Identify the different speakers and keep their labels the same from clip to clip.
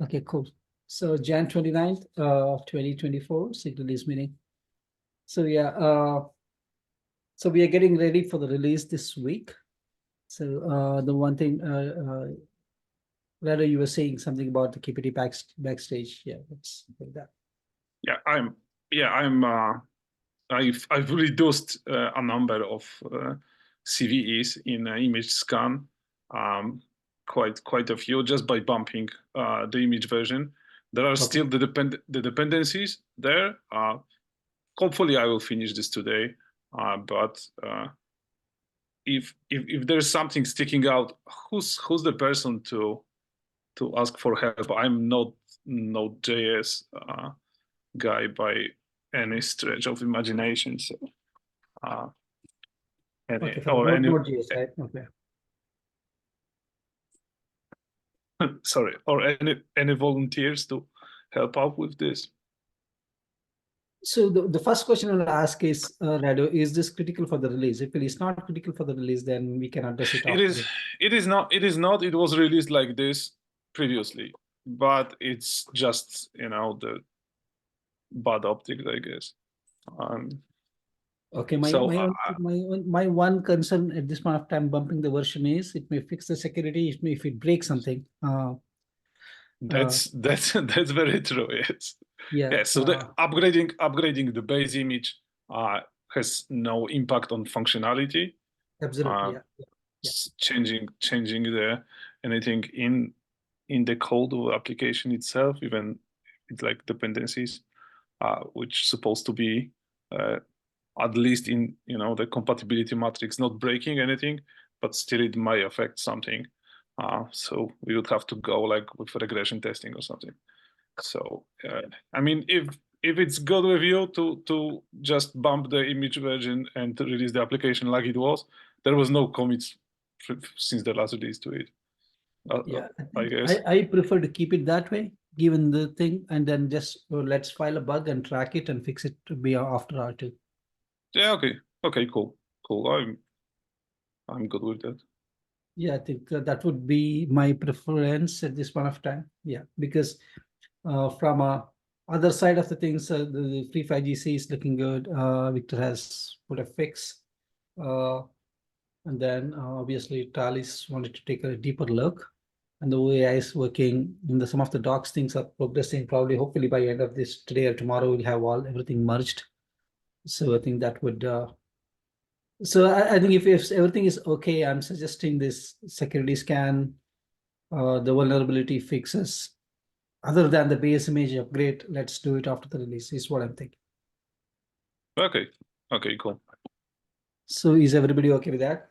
Speaker 1: Okay, cool. So Jan 29th, 2024, SIG Release Meeting. So yeah, so we are getting ready for the release this week. So the one thing, rather you were saying something about the KPT backstage. Yeah, let's like that.
Speaker 2: I've reduced a number of CVEs in image scan, quite a few, just by bumping the image version. There are still the dependencies there. Hopefully, I will finish this today. But if there's something sticking out, who's the person to ask for help? I'm not Node.js guy by any stretch of imagination. So,
Speaker 1: Node.js, right? Okay.
Speaker 2: Sorry, or any volunteers to help out with this?
Speaker 1: So the first question I will ask is, Rado, is this critical for the release? If it is not critical for the release, then we can address it.
Speaker 2: It is. It is not. It is not. It was released like this previously, but it's just the bad optics, I guess.
Speaker 1: Okay, my one concern at this point of time bumping the version is it may fix the security. If it breaks something.
Speaker 2: That's very true. Yes.
Speaker 1: Yeah.
Speaker 2: So the upgrading the base image has no impact on functionality.
Speaker 1: Absolutely. Yeah.
Speaker 2: Changing the anything in the code of the application itself, even it's like dependencies, which supposed to be at least in the compatibility matrix not breaking anything, but still it might affect something. So we would have to go like with regression testing or something. So I mean, if it's good with you to just bump the image version and to release the application like it was, there was no commits since the last release to it.
Speaker 1: Yeah,
Speaker 2: I guess
Speaker 1: I prefer to keep it that way, given the thing, and then just let's file a bug and track it and fix it to be after R2.
Speaker 2: Yeah. Okay. Cool. I'm good with that.
Speaker 1: Yeah, I think that would be my preference at this point of time. Yeah, because from other side of the things, the free 5GC is looking good. Victor has put a fix. And then obviously Talis wanted to take a deeper look. And the AI is working. Some of the docs things are progressing. Probably, hopefully, by end of this today or tomorrow, we'll have everything merged. So I think that would. So I think if everything is okay, I'm suggesting this security scan, the vulnerability fixes, other than the base image upgrade. Let's do it after the release. Is what I'm thinking.
Speaker 2: Okay. Cool.
Speaker 1: So is everybody okay with that?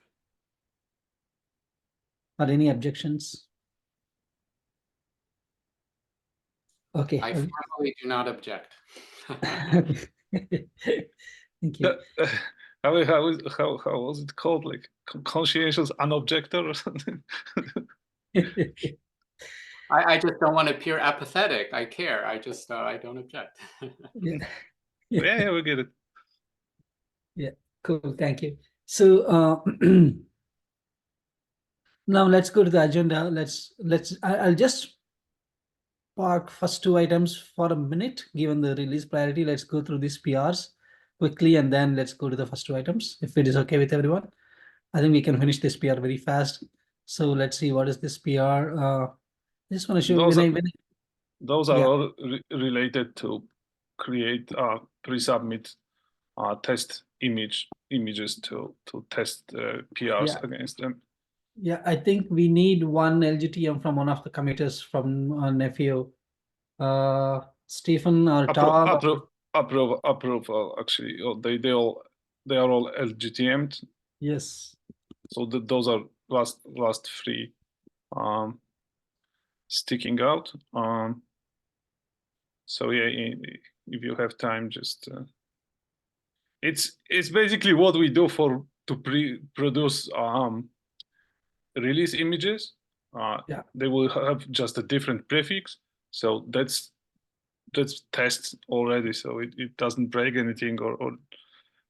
Speaker 1: Are any objections? Okay.
Speaker 3: I formally do not object.
Speaker 1: Thank you.
Speaker 2: How was it called? Like conscientious unobjector or something?
Speaker 3: I just don't want to appear apathetic. I care. I just I don't object.
Speaker 2: Yeah, we get it.
Speaker 1: Yeah, cool. Thank you. So now let's go to the agenda. I'll just park first two items for a minute, given the release priority. Let's go through these PRs quickly, and then let's go to the first two items, if it is okay with everyone. I think we can finish this PR very fast. So let's see, what is this PR? I just want to show
Speaker 2: those are all related to create pre-submit test images to test PRs against them.
Speaker 1: Yeah, I think we need one LGTM from one of the committers from Nephew. Stephen or Tom.
Speaker 2: Approval. Actually, they are all LGTM'd.
Speaker 1: Yes.
Speaker 2: So those are last three sticking out. So yeah, if you have time, just it's basically what we do to produce release images. They will have just a different prefix, so that's tests already, so it doesn't break anything or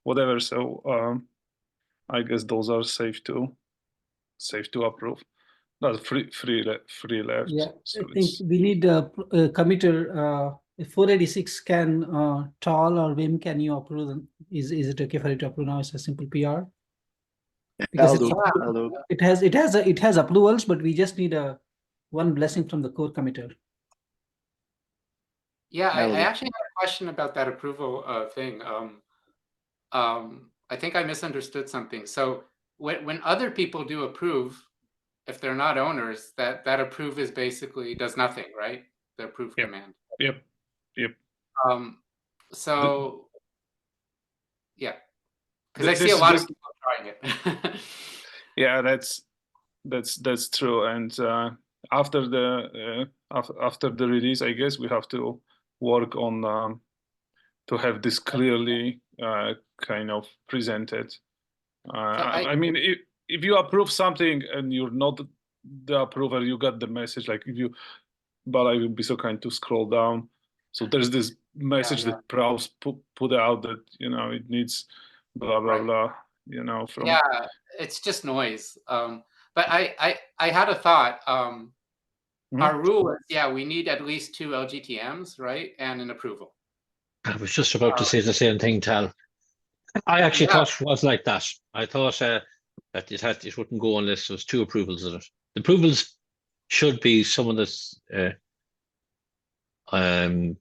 Speaker 2: whatever. So I guess those are safe to approve. No, free left.
Speaker 1: Yeah,
Speaker 2: So
Speaker 1: I think
Speaker 2: it's
Speaker 1: we need a committer. If 486 can, Tal or Wim, can you approve them? Is it okay for you to approve now as a simple PR? Because
Speaker 4: I'll
Speaker 1: it's
Speaker 4: do. I'll do.
Speaker 1: it has approvals, but we just need one blessing from the core committer.
Speaker 3: Yeah, I
Speaker 4: I'll do.
Speaker 3: actually had a question about that approval thing. I think I misunderstood something. So when other people do approve, if they're not owners, that approve is basically does nothing, right? The approve
Speaker 2: Yep.
Speaker 3: command.
Speaker 2: yep.
Speaker 3: So yeah, because I see a
Speaker 2: This
Speaker 3: lot of people trying it.
Speaker 2: yeah, that's true. And after the release, I guess we have to work on to have this clearly kind of presented. I mean, if you approve something and you're not the approver, you got the message. Like if you, but I will be so kind to scroll down. So there's this message
Speaker 3: Yeah.
Speaker 2: that Prowse put out that it needs blah blah
Speaker 3: Right.
Speaker 2: blah. From
Speaker 3: Yeah, it's just noise. But I had a thought. Our rule is, yeah, we need at least 2 LGTMs, right, and an approval.
Speaker 5: I was just about to say the same thing, Tal. I actually
Speaker 3: Yeah.
Speaker 5: thought it was like that. I thought that it wouldn't go unless there was 2 approvals in it. The approvals should be someone that's
Speaker 3: An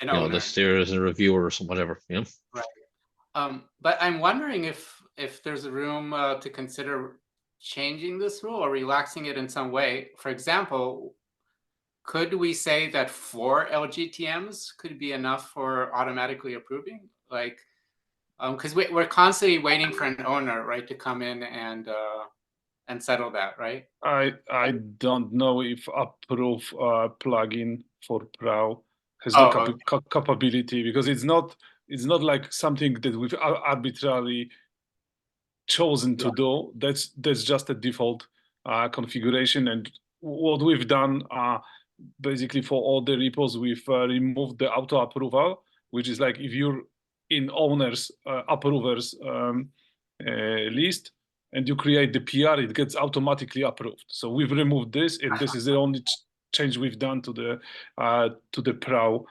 Speaker 3: owner.
Speaker 5: that's there as a reviewer or some whatever,
Speaker 3: Right. But I'm wondering if there's a room to consider changing this rule or relaxing it in some way. For example, could we say that 4 LGTMs could be enough for automatically approving? Like, because we're constantly waiting for an owner, right, to come in and settle that, right?
Speaker 2: I don't know if approve plugin for Prow has
Speaker 3: Oh,
Speaker 2: the capability, because it's not like something that we've arbitrarily chosen to do. That's just a default configuration, and what we've done basically for all the repos, we've removed the auto approval, which is like if you're in owners approvers list and you create the PR, it gets automatically approved. So we've removed this, and this is the only change we've done to the Prow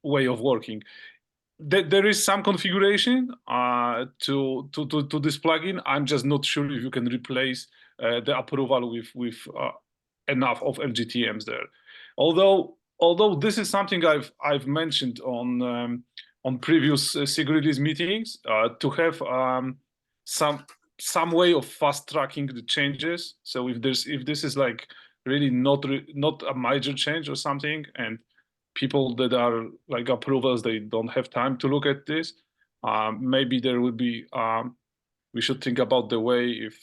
Speaker 2: way of working. There is some configuration to this plugin. I'm just not sure if you can replace the approval with enough of LGTMs there. Although this is something I've mentioned on previous SIG Release meetings, to have some way of fast tracking the changes. So if this is like really not a major change or something, and people that are like approvals, they don't have time to look at this, maybe there would be we should think about the way, if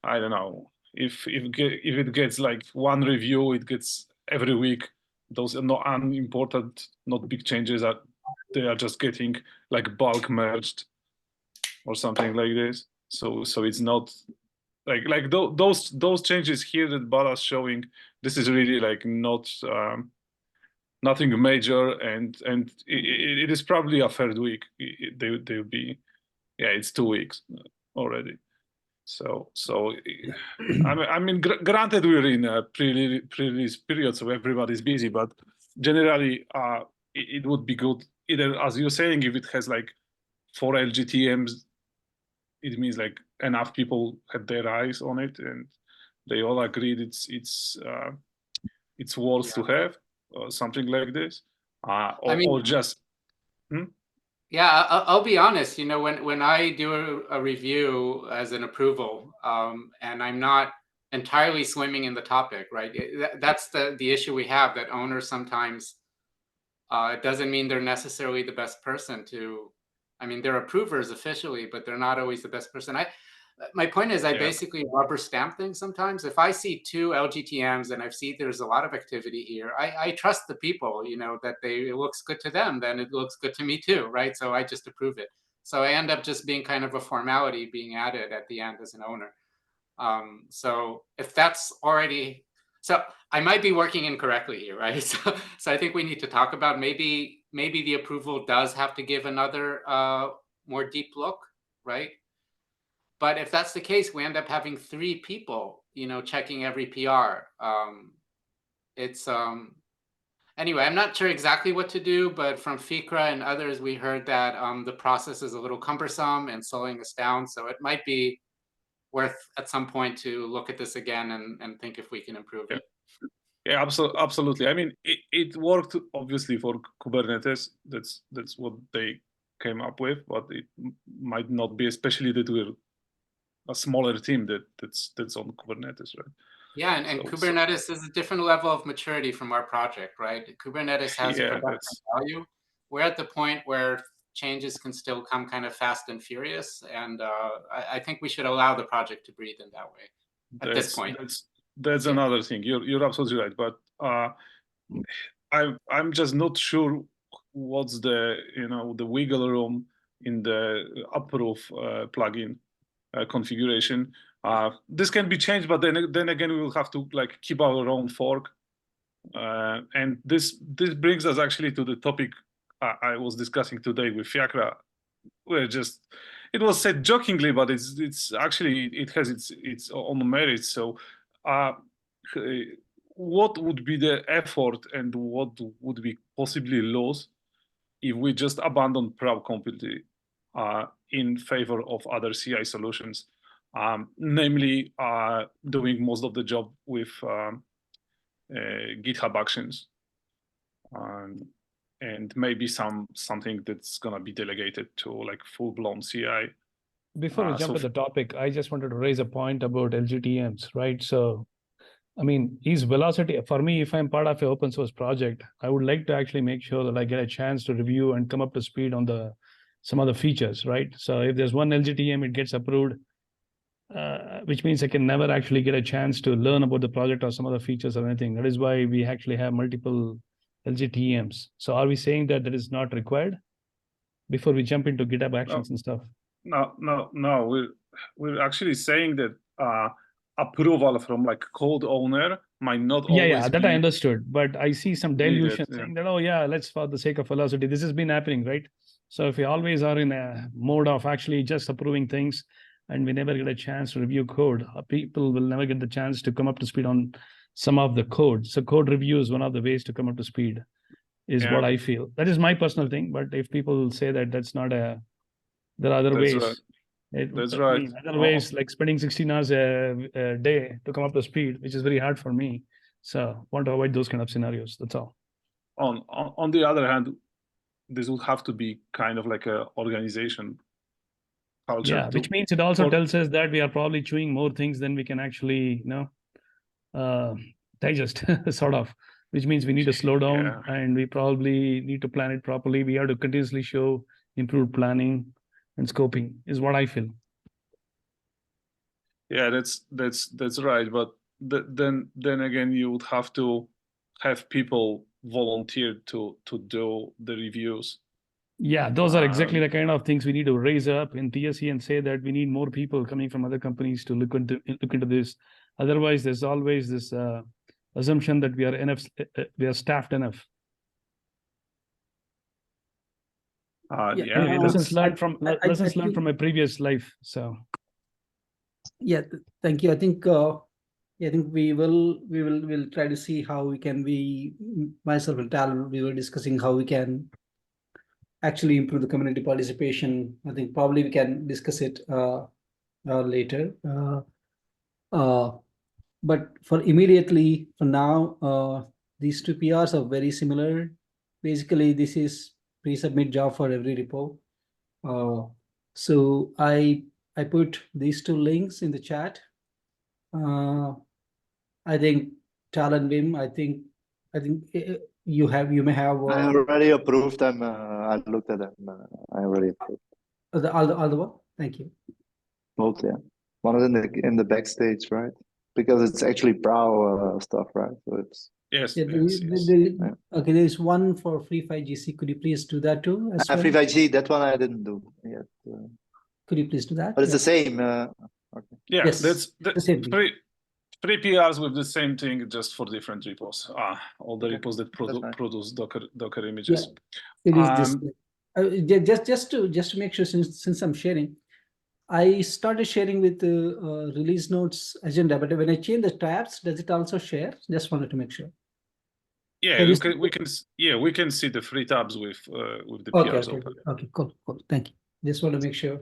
Speaker 2: I don't know, if it gets like one review, it gets every week, those are not unimportant, not big changes, they are just getting like bulk merged or something like this. So it's not like those changes here that Bala's showing, this is really like not nothing major, and it is probably a third week. They'll be, yeah, it's 2 weeks already. So I mean, granted we're in a pre-release period, so everybody's busy, but generally it would be good either, as you're saying, if it has like 4 LGTMs, it means like enough people had their eyes on it and they all agreed it's worth to have, or something like this, or just
Speaker 3: yeah, I'll be honest. When I do a review as an approval, and I'm not entirely swimming in the topic, right? That's the issue we have. That owners sometimes, it doesn't mean they're necessarily the best person to. I mean, they're approvers officially, but they're not always the best person. My point is, I basically rubber stamp things sometimes. If I see 2 LGTMs and I see there's a lot of activity here, I trust the people, that it looks good to them, then it looks good to me too, right? So I just approve it. So I end up just being kind of a formality being added at the end as an owner. So if that's already, so I might be working incorrectly here, right? So I think we need to talk about maybe the approval does have to give another more deep look, right? But if that's the case, we end up having 3 people checking every PR. Anyway, I'm not sure exactly what to do, but from Fikra and others, we heard that the process is a little cumbersome and slowing us down. So it might be worth at some point to look at this again and think if we can improve it.
Speaker 2: Yeah, absolutely. I mean, it worked obviously for Kubernetes. That's what they came up with, but it might not be, especially that we're a smaller team that's on Kubernetes, right?
Speaker 3: Yeah, and Kubernetes is a different level of maturity from our project, right? Kubernetes has production value. We're at the point where changes can still come kind of fast and furious, and I think we should allow the project to breathe in that way at this point.
Speaker 2: That's another thing. You're absolutely right, but I'm just not sure what's the the wiggle room in the approve plugin configuration. This can be changed, but then again we will have to like keep our own fork. And this brings us actually to the topic I was discussing today with Fiacra. It was said jokingly, but it's actually, it has its own merits. So what would be the effort and what would we possibly lose if we just abandon Prow completely in favor of other CI solutions, namely doing most of the job with GitHub Actions, and maybe something that's gonna be delegated to like full-blown CI.
Speaker 4: Before we jump to the topic, I just wanted to raise a point about LGTMs, right? So, I mean, is velocity, for me, if I'm part of an open source project, I would like to actually make sure that I get a chance to review and come up to speed on some of the features, right? So if there's one LGTM, it gets approved, which means I can never actually get a chance to learn about the project or some other features or anything. That is why we actually have multiple LGTMs. So are we saying that that is not required before we jump into GitHub Actions and stuff?
Speaker 2: No. We're actually saying that approval from like code owner might not always
Speaker 4: that
Speaker 2: be
Speaker 4: I understood, but I see some dilution
Speaker 2: needed,
Speaker 4: saying that, oh yeah, let's, for the sake of velocity, this has been happening, right? So if we always are in a mode of actually just approving things and we never get a chance to review code, people will never get the chance to come up to speed on some of the code. So code review is one of the ways to come up to speed, is what I feel. That is my personal thing, but if people say that that's not there are other ways.
Speaker 2: Right. That's right.
Speaker 4: I mean, other ways, like spending 16 hours a day to come up to speed, which is very hard for me. So want to avoid those kind of scenarios. That's all.
Speaker 2: On the other hand, this would have to be kind of like a organization culture.
Speaker 4: Yeah, which means it also tells us that we are probably chewing more things than we can actually, digest, sort of. Which means we need to slow down and we probably need to plan it properly. We have to continuously show improved planning and scoping, is what I feel.
Speaker 2: Yeah, that's right. But then again, you would have to have people volunteer to do the reviews.
Speaker 4: Yeah, those are exactly the kind of things we need to raise up in TSE and say that we need more people coming from other companies to look into this. Otherwise, there's always this assumption that we are staffed enough. Lessons learned from my previous life. So
Speaker 1: yeah, thank you. I think we'll try to see how we can myself and Tal, we were discussing how we can actually improve the community participation. I think probably we can discuss it later. But for now, these two PRs are very similar. Basically, this is pre-submit job for every repo. So I put these two links in the chat. I think Tal and Wim, I think you may have.
Speaker 6: I already approved them. I looked at them. I already approved.
Speaker 1: The other one. Thank you.
Speaker 6: Both, yeah. One is in the backstage, right? Because it's actually Prow stuff, right? So it's
Speaker 2: yes.
Speaker 1: Okay, there is one for Free5GC. Could you please do that too?
Speaker 6: Free5G, that one I didn't do yet.
Speaker 1: Could you please do that?
Speaker 6: But it's the same. Okay.
Speaker 2: Yeah,
Speaker 1: yes,
Speaker 2: that's
Speaker 1: the same thing.
Speaker 2: Three PRs with the same thing, just for different repos. All the repos that produce Docker images.
Speaker 1: Yeah, it is this. Just to make sure, since I'm sharing, I started sharing with the release notes agenda, but when I change the tabs, does it also share? Just wanted to make sure.
Speaker 2: Yeah,
Speaker 1: Can you
Speaker 2: we can see the free tabs with the
Speaker 1: Okay,
Speaker 2: PRs
Speaker 1: okay,
Speaker 2: open.
Speaker 1: okay, cool, cool. Thank you. Just want to make sure.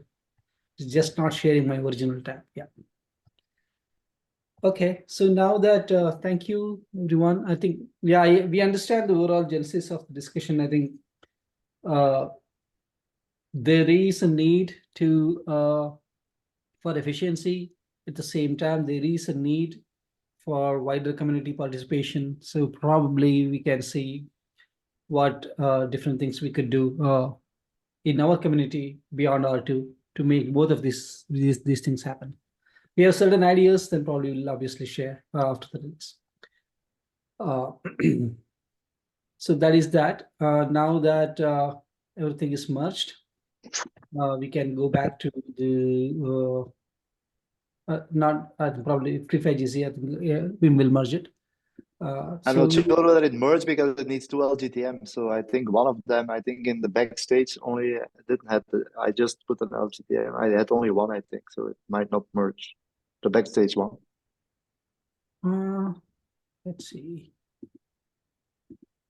Speaker 1: It's just not sharing my original tab. Yeah. Okay, so now that thank you everyone. I think we understand the overall genesis of the discussion. I think there is a need to for efficiency. At the same time, there is a need for wider community participation. So probably we can see what different things we could do in our community beyond R2 to make both of these things happen. We have certain ideas, then probably we'll obviously share after the release. So that is that. Now that everything is merged, we can go back to the not probably Free5GC. I think we will merge it.
Speaker 6: I'm not sure whether it merged because it needs 2 LGTM. So I think one of them, I think in the backstage only didn't have I just put an LGTM. I had only one, I think, so it might not merge the backstage one.
Speaker 1: Let's see.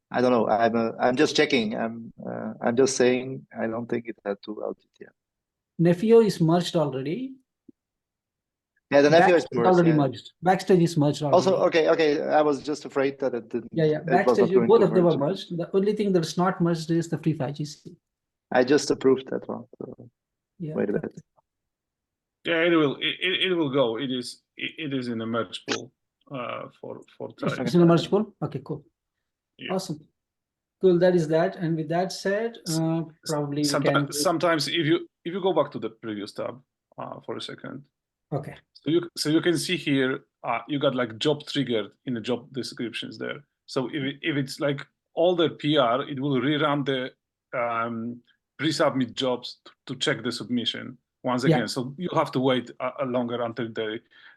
Speaker 6: I don't know. I'm just checking. I'm just saying I don't think it had 2 LGTM.
Speaker 1: Nefio is merged already.
Speaker 6: Yeah, the Nefio is merged.
Speaker 1: Already merged. Backstage is merged already.
Speaker 6: Also, okay. I was just afraid that it didn't.
Speaker 1: Yeah. Backstage, both of them are merged. The only thing that's not merged is the Free5GC.
Speaker 6: I just approved that one. So
Speaker 1: yeah.
Speaker 6: Wait a bit.
Speaker 2: Yeah, it will go. It is in a merge pool for time.
Speaker 1: It's in a merge pool. Okay, cool.
Speaker 2: Yeah.
Speaker 1: Awesome. Cool. That is that. And with that said, probably
Speaker 2: sometimes if you go back to the previous tab for a second.
Speaker 1: Okay.
Speaker 2: So you can see here you got like job triggered in the job descriptions there. So if it's like all the PR, it will rerun the pre-submit jobs to check the submission once again. So you have to wait longer until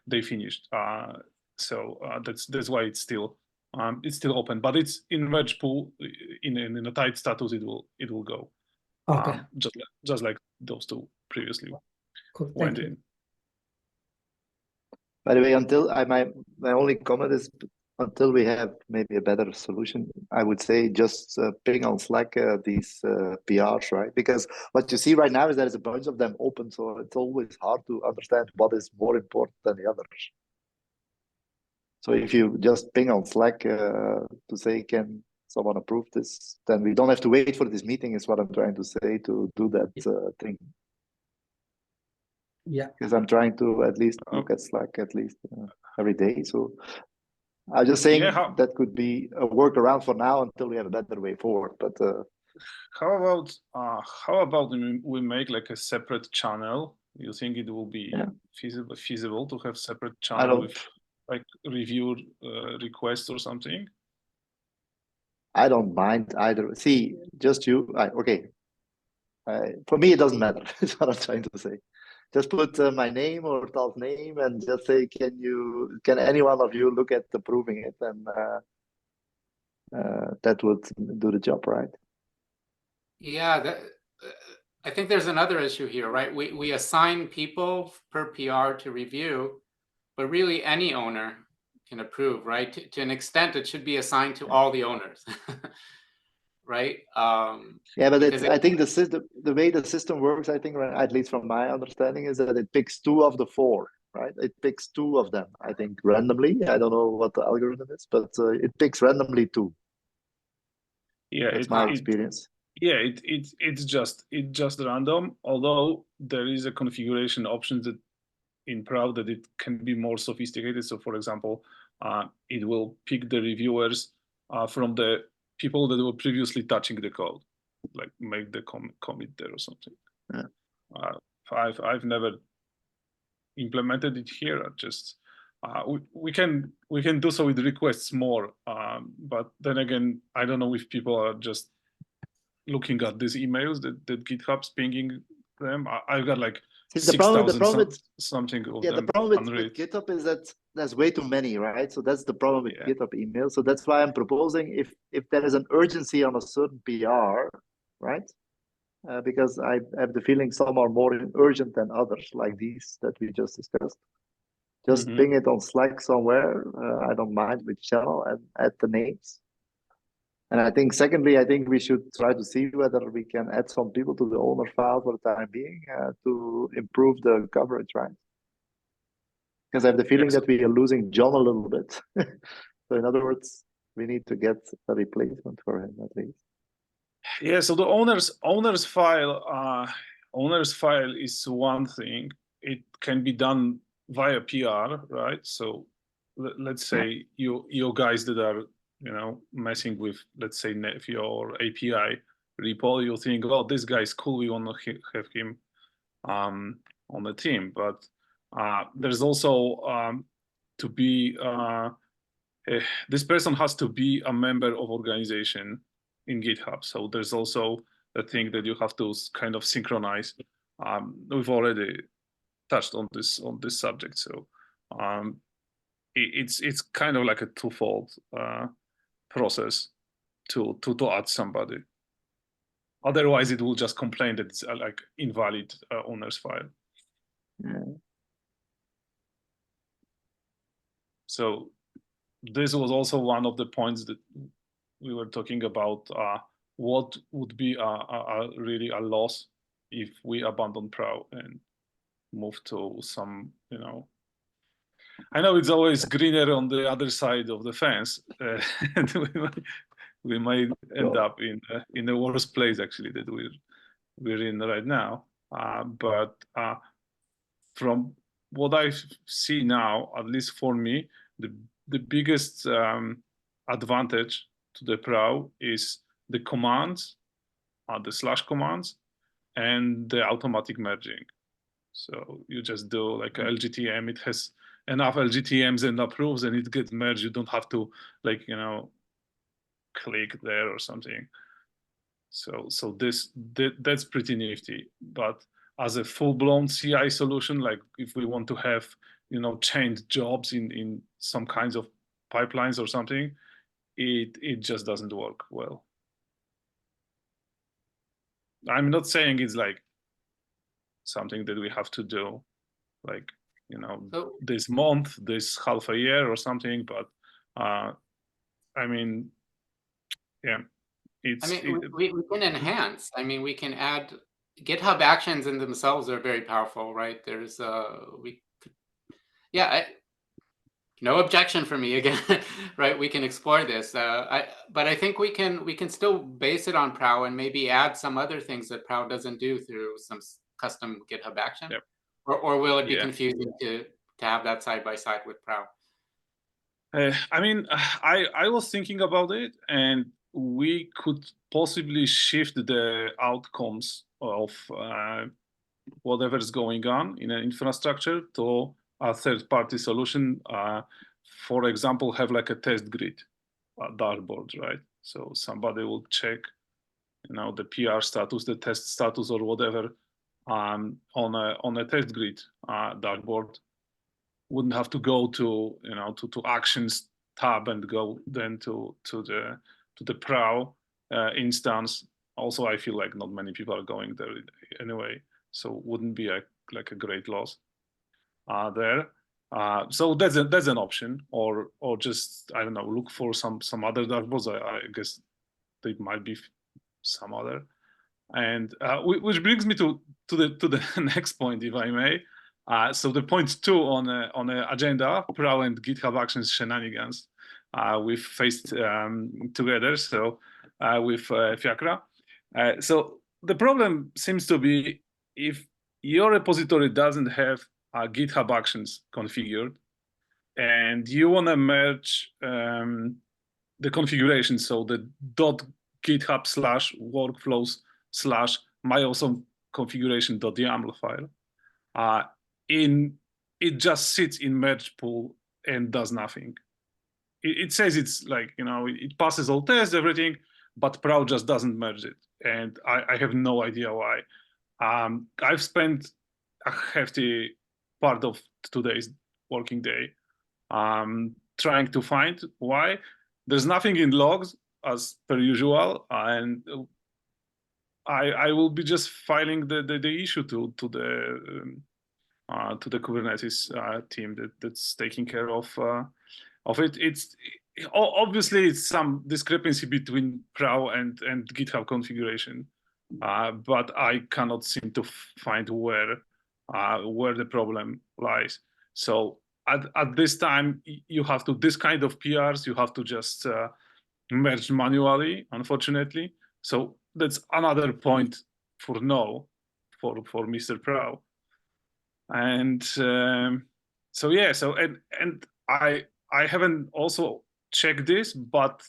Speaker 2: they finished. So that's why it's still open, but it's in merge pool in a tight status. It will go.
Speaker 1: Okay.
Speaker 2: Just like those two previously
Speaker 1: went in.
Speaker 6: By the way, until my only comment is until we have maybe a better solution, I would say just ping on Slack these PRs, right? Because what you see right now is there's a bunch of them open, so it's always hard to understand what is more important than the others. So if you just ping on Slack to say, can someone approve this, then we don't have to wait for this meeting, is what I'm trying to say, to do that thing.
Speaker 1: Yeah.
Speaker 6: Because I'm trying to at least look at Slack at least every day. So I'm just saying that could be a workaround for now until we have a better way forward. But
Speaker 2: how about we make like a separate channel? You think it will be feasible to have separate channel with like review requests or something?
Speaker 6: I don't mind either. See, just you. Okay. For me, it doesn't matter. That's what I'm trying to say. Just put my name or Tal's name and just say, can any one of you look at approving it? And that would do the job, right?
Speaker 3: Yeah, I think there's another issue here, right? We assign people per PR to review, but really any owner can approve, right? To an extent, it should be assigned to all the owners. Right?
Speaker 6: Yeah, but I think the way the system works, I think, at least from my understanding, is that it picks 2 of the 4, right? It picks 2 of them, I think, randomly. I don't know what the algorithm is, but it picks randomly 2.
Speaker 2: Yeah,
Speaker 6: that's my experience.
Speaker 2: Yeah, it's just random. Although there is a configuration option that in Proud that it can be more sophisticated. So, for example, it will pick the reviewers from the people that were previously touching the code, like make the commit there or something.
Speaker 6: Yeah.
Speaker 2: I've never implemented it here. Just we can do so with requests more, but then again, I don't know if people are just looking at these emails that GitHub's pinging them. I've got like 6,000 something of them.
Speaker 6: The problem with GitHub is that there's way too many, right? So that's the problem with GitHub email. So that's why I'm proposing if there is an urgency on a certain PR, right? because I have the feeling some are more urgent than others, like these that we just discussed. Just
Speaker 2: Mhm.
Speaker 6: ping it on Slack somewhere. I don't mind which channel, and add the names. And I think, secondly, I think we should try to see whether we can add some people to the owner file for the time being to improve the coverage, right? Because I have the feeling
Speaker 2: Yes.
Speaker 6: that we are losing John a little bit. So in other words, we need to get a replacement for him at least.
Speaker 2: Yeah, so the owner's file is one thing. It can be done via PR, right? So let's say you guys that are messing with, let's say, Nephi or API repo, you think, oh, this guy's cool, we want to have him on the team. But there's also to be this person has to be a member of organization in GitHub. So there's also a thing that you have to kind of synchronize. We've already touched on this subject. So it's kind of like a twofold process to add somebody. Otherwise, it will just complain that it's like invalid owner's file.
Speaker 6: Yeah.
Speaker 2: So this was also one of the points that we were talking about. What would be really a loss if we abandon Prow and move to some, I know it's always greener on the other side of the fence, and we might end up in the worst place actually that we're in right now. But from what I see now, at least for me, the biggest advantage to the Prow is the commands, the slash commands, and the automatic merging. So you just do like a LGTM. It has enough LGTMs and approves, and it gets merged. You don't have to click there or something. So that's pretty nifty. But as a full-blown CI solution, like if we want to have change jobs in some kinds of pipelines or something, it just doesn't work well. I'm not saying it's like something that we have to do like this month, this half a year or something, but I mean, yeah,
Speaker 3: we can enhance. I mean, we can add GitHub Actions in themselves are very powerful, right? There's no objection for me again, right? We can explore this. But I think we can still base it on Prow and maybe add some other things that Prow doesn't do through some custom GitHub action.
Speaker 2: Yep.
Speaker 3: Or will it be confusing to have that side by side with Prow?
Speaker 2: I mean, I was thinking about it, and we could possibly shift the outcomes of whatever's going on in an infrastructure to a third-party solution. For example, have like a test grid, a dartboard, right? So somebody will check, the PR status, the test status, or whatever on a test grid dartboard. Wouldn't have to go to to actions tab and go then to the Prow instance. Also, I feel like not many people are going there anyway, so wouldn't be like a great loss there. So that's an option, or just, I don't know, look for some other dartboards. I guess there might be some other, and which brings me to the next point, if I may. So the point 2 on the agenda, Prow and GitHub Actions shenanigans, we've faced together. So with Fiacra. So the problem seems to be if your repository doesn't have GitHub Actions configured, and you want to merge the configuration, so the .github/workflows/myawesome.configuration.yaml file, it just sits in merge pool and does nothing. It says it's like, it passes all tests, everything, but Prow just doesn't merge it, and I have no idea why. I've spent a hefty part of today's working day trying to find why. There's nothing in logs as per usual, and I will be just filing the issue to the Kubernetes team that's taking care of it. Obviously it's some discrepancy between PRAO and GitHub configuration, but I cannot seem to find where the problem lies. So at this time, you have to, this kind of PRs, you have to just merge manually, unfortunately. So that's another point for no for Mr. PRAO. And so yeah, so and I haven't also checked this, but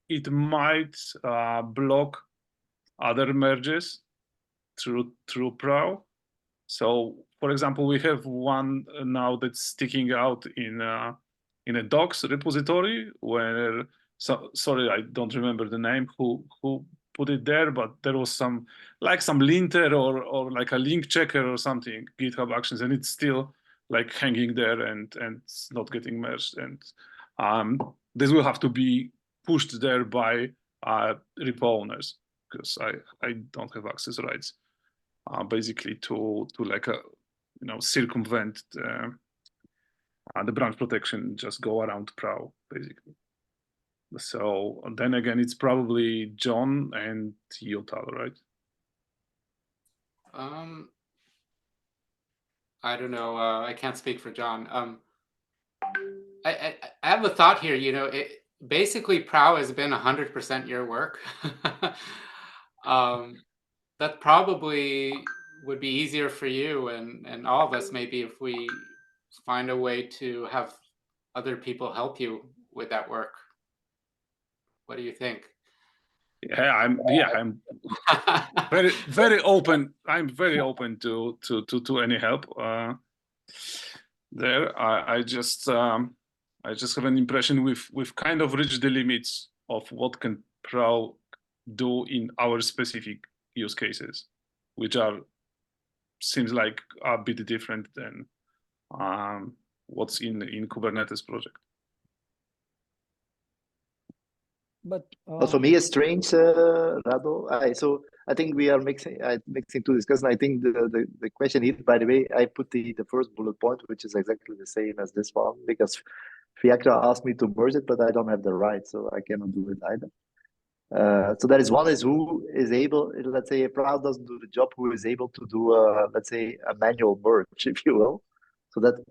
Speaker 2: it might block other merges through PRAO. So for example, we have one now that's sticking out in a docs repository where, so sorry, I don't remember the name who put it there, but there was some linter or like a link checker or something, GitHub Actions, and it's still like hanging there and it's not getting merged. And this will have to be pushed there by repo owners, because I don't have access rights basically to like a, circumvent the branch protection, just go around PRAO basically. So then again, it's probably John and Yotal, right?
Speaker 3: I don't know. I can't speak for John. I have a thought here. Basically PRAO has been 100% your work. That probably would be easier for you and all of us, maybe, if we find a way to have other people help you with that work. What do you think?
Speaker 2: Yeah, I'm very, very open. I'm very open to any help there. I just have an impression we've kind of reached the limits of what can PRAO do in our specific use cases, which seems like a bit different than what's in Kubernetes project.
Speaker 1: But
Speaker 6: for me, it's strange, Rado. So I think we are mixing two discussions. I think the question here, by the way, I put the first bullet point, which is exactly the same as this one, because Fiacra asked me to merge it, but I don't have the right, so I cannot do it either. So there is one is who is able, let's say, if PRAO doesn't do the job, who is able to do, let's say, a manual merge, if you will. So that's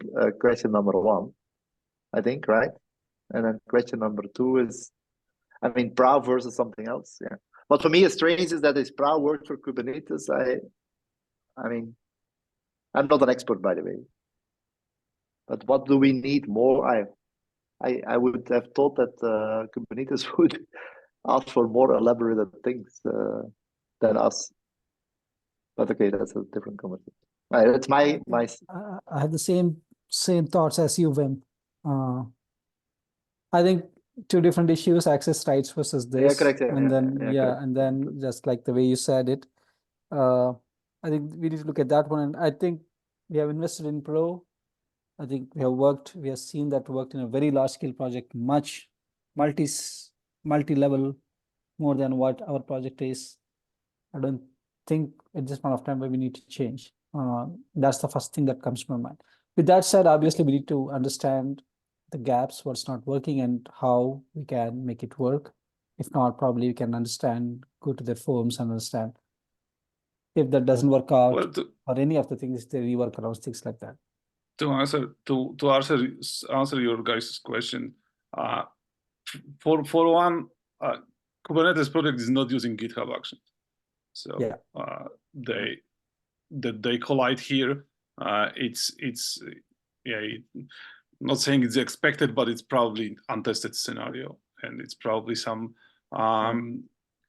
Speaker 6: question number one, I think, right? And then question number two is, I mean, PRAO versus something else, yeah. But for me, it's strange is that is PRAO work for Kubernetes. I mean, I'm not an expert, by the way. But what do we need more? I would have thought that Kubernetes would ask for more elaborate things than us. But okay, that's a different conversation. That's my.
Speaker 1: I have the same thoughts as you, Wim. I think two different issues: access rights versus this.
Speaker 6: Yeah, correct.
Speaker 1: And then
Speaker 6: correct.
Speaker 1: and then just like the way you said it, I think we need to look at that one. And I think we have invested in PRAO. I think we have seen that worked in a very large scale project, much multi-level, more than what our project is. I don't think at this point of time where we need to change. That's the first thing that comes to my mind. With that said, obviously we need to understand the gaps, what's not working, and how we can make it work. If not, probably we can go to the forums and understand. If that doesn't work out, well, or any of the things, they rework around things like that.
Speaker 2: To answer your guys' question, for one, Kubernetes project is not using GitHub Actions, so yeah. They collide here. It's not saying it's expected, but it's probably untested scenario, and it's probably some